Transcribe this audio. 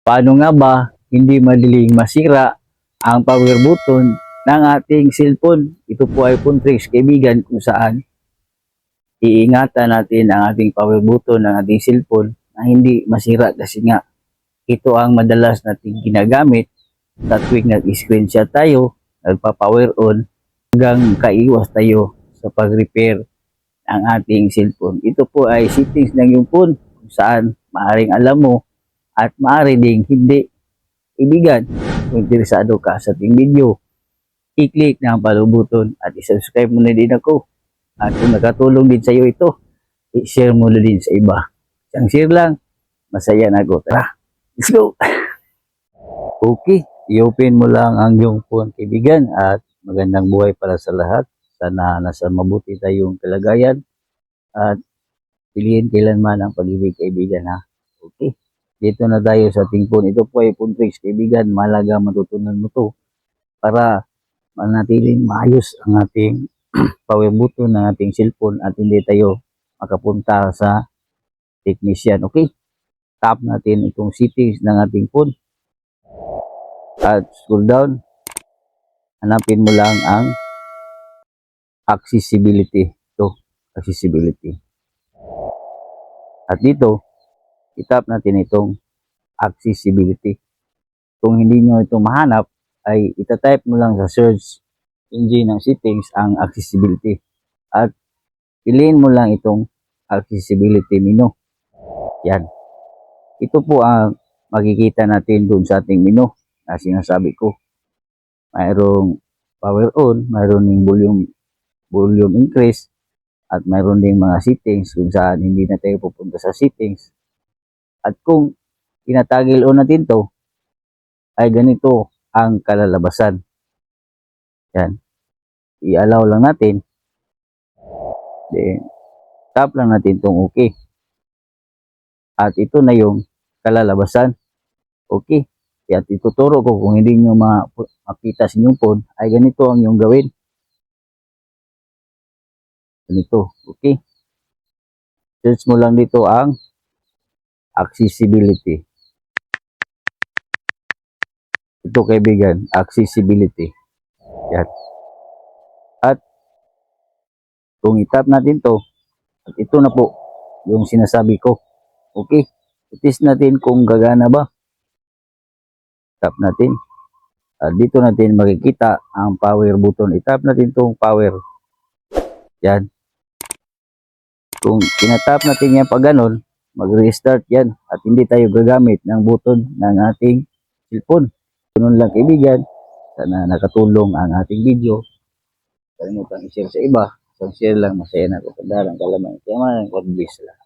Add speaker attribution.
Speaker 1: Paano nga ba hindi madaling masira ang power button ng ating cellphone? Ito po ay phone tricks, kaibigan, kung saan iingatan natin ang ating power button ng ating cellphone na hindi masira, kasi nga ito ang madalas nating ginagamit sa tuwing nag-screenshot tayo, nagpa-power on, hanggang kaiwas tayo sa pag-repair ng ating cellphone. Ito po ay settings ng iyong phone kung saan maaaring alam mo at maaari ding hindi. Kaibigan, kung interesado ka sa ating video, i-click na ang follow button at i-subscribe mo na din ako. At kung nakatulong din sa iyo ito, i-share mo na din sa iba. Isang share lang, masaya na ako. Tara, let's go! Okay, i-open mo lang ang iyong phone, kaibigan, at magandang buhay para sa lahat. Sana nasa mabuti tayong kalagayan at piliin kailanman ang pag-ibig, kaibigan, ha. Okay, dito na tayo sa ating phone. Ito po ay phone tricks, kaibigan. Mahalaga matutunan mo to para manatiling maayos ang ating power button ng ating cellphone at hindi tayo makapunta sa technician. Okay, tap natin itong settings ng ating phone at scroll down. Hanapin mo lang ang accessibility. Ito, accessibility. At dito, itap natin itong accessibility. Kung hindi nyo ito mahanap, ay itatype mo lang sa search engine ng settings ang accessibility. At piliin mo lang itong accessibility menu. Yan. Ito po ang makikita natin doon sa ating menu na sinasabi ko. Mayroong power on, mayroon ding volume increase, at mayroon ding mga settings kung saan hindi na tayo pupunta sa settings. At kung tinatagil on natin to, ay ganito ang kalalabasan. Yan. I-allow lang natin. Then, tap lang natin itong okay. At ito na yung kalalabasan. Okay. At ituturo ko kung hindi nyo makita sa inyong phone, ay ganito ang yung gawin. Ganito. Okay. Search mo lang dito ang accessibility. Ito, kaibigan, accessibility. Yan. At kung itap natin to, at ito na po yung sinasabi ko. Okay. I-test natin kung gagana ba. Tap natin. At dito natin makikita ang power button. Itap natin itong power. Yan. Kung tinatap natin yan pag ganun, mag-restart yan at hindi tayo gagamit ng button ng ating cellphone. Ganun lang, kaibigan. Sana nakatulong ang ating video. Kalimutan i-share sa iba. Isang share lang, masaya na ako. Kandarang kalaman. Kaya man, God bless lang.